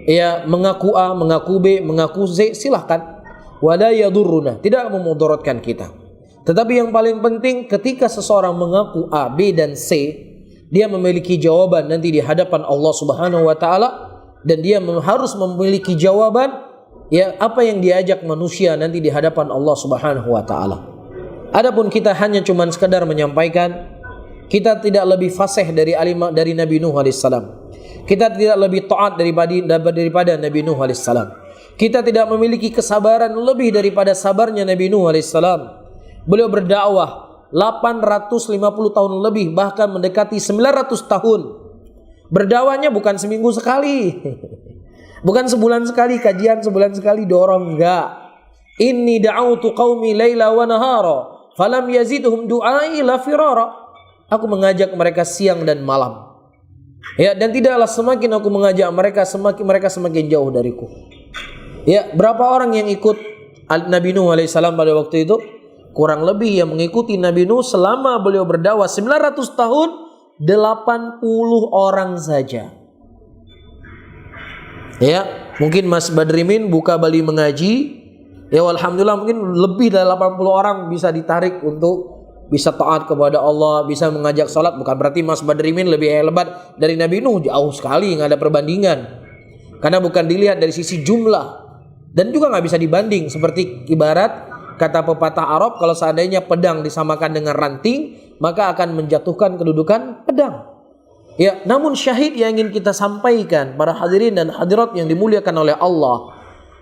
ya mengaku A, mengaku B, mengaku Z, silahkan. Wala yadurruna, tidak memudaratkan kita. Tetapi yang paling penting ketika seseorang mengaku A, B dan C, dia memiliki jawaban nanti di hadapan Allah Subhanahu wa taala, dan dia harus memiliki jawaban ya apa yang diajak manusia nanti di hadapan Allah Subhanahu wa taala. Adapun kita hanya cuman sekedar menyampaikan, kita tidak lebih fasih dari Nabi Nuh alaihissalam. Kita tidak lebih taat daripada Nabi Nuh alaihissalam. Kita tidak memiliki kesabaran lebih daripada sabarnya Nabi Nuh alaihissalam. Beliau berdakwah 850 tahun lebih, bahkan mendekati 900 tahun. Berdakwahnya bukan seminggu sekali. Bukan sebulan sekali, kajian sebulan sekali dorong, enggak. Inni da'autu qaumi laila wa nahara falam yazidhum du'ai illa firara. Aku mengajak mereka siang dan malam. Ya, dan tidaklah semakin aku mengajak mereka semakin jauh dariku. Ya, berapa orang yang ikut Nabi Nuh alaihissalam pada waktu itu? Kurang lebih yang mengikuti Nabi Nuh selama beliau berdakwah 900 tahun 80 orang saja. Ya, mungkin Mas Badrimin buka Bali mengaji, ya alhamdulillah mungkin lebih dari 80 orang bisa ditarik untuk bisa taat kepada Allah, bisa mengajak salat. Bukan berarti Mas Badrimin lebih hebat dari Nabi Nuh, jauh sekali, nggak ada perbandingan. Karena bukan dilihat dari sisi jumlah, dan juga nggak bisa dibanding. Seperti ibarat kata pepatah Arab, kalau seandainya pedang disamakan dengan ranting, maka akan menjatuhkan kedudukan pedang. Ya, namun syahid yang ingin kita sampaikan para hadirin dan hadirat yang dimuliakan oleh Allah,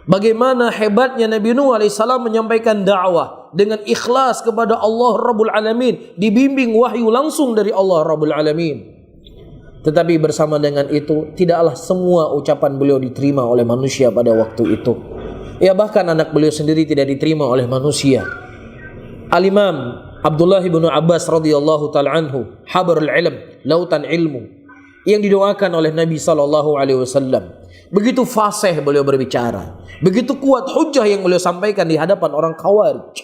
bagaimana hebatnya Nabi Nuh alaihissalam menyampaikan dakwah dengan ikhlas kepada Allah Rabbul Alamin, dibimbing wahyu langsung dari Allah Rabbul Alamin. Tetapi bersama dengan itu, tidaklah semua ucapan beliau diterima oleh manusia pada waktu itu. Ya, bahkan anak beliau sendiri tidak diterima oleh manusia. Al-Imam Abdullah bin Abbas radhiyallahu ta'ala anhu, habarul ilm, lautan ilmu, yang didoakan oleh Nabi SAW. Begitu fasih beliau berbicara, begitu kuat hujah yang beliau sampaikan di hadapan orang Khawarij.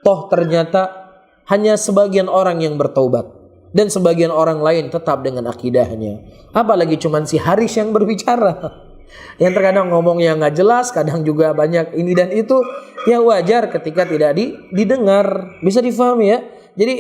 Toh ternyata hanya sebagian orang yang bertaubat, dan sebagian orang lain tetap dengan akidahnya. Apalagi cuman si Haris yang berbicara, yang terkadang ngomongnya nggak jelas, kadang juga banyak ini dan itu. Ya wajar ketika tidak didengar, bisa difahami ya. Jadi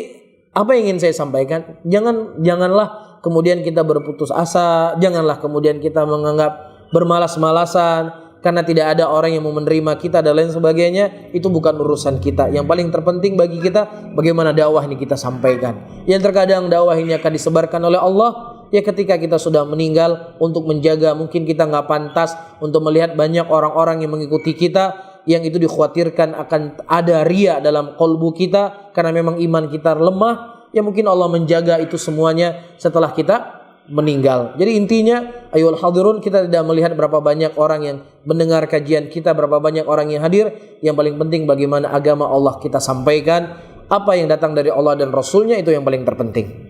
apa yang ingin saya sampaikan, janganlah kemudian kita berputus asa, janganlah kemudian kita menganggap bermalas-malasan karena tidak ada orang yang mau menerima kita dan lain sebagainya. Itu bukan urusan kita. Yang paling terpenting bagi kita, bagaimana dakwah ini kita sampaikan. Yang terkadang dakwah ini akan disebarkan oleh Allah, ya ketika kita sudah meninggal, untuk menjaga, mungkin kita nggak pantas untuk melihat banyak orang-orang yang mengikuti kita, yang itu dikhawatirkan akan ada riya dalam qalbu kita karena memang iman kita lemah. Ya mungkin Allah menjaga itu semuanya setelah kita meninggal. Jadi intinya, ayol hadirun, kita tidak melihat berapa banyak orang yang mendengar kajian kita, berapa banyak orang yang hadir. Yang paling penting bagaimana agama Allah kita sampaikan, apa yang datang dari Allah dan Rasulnya, itu yang paling terpenting.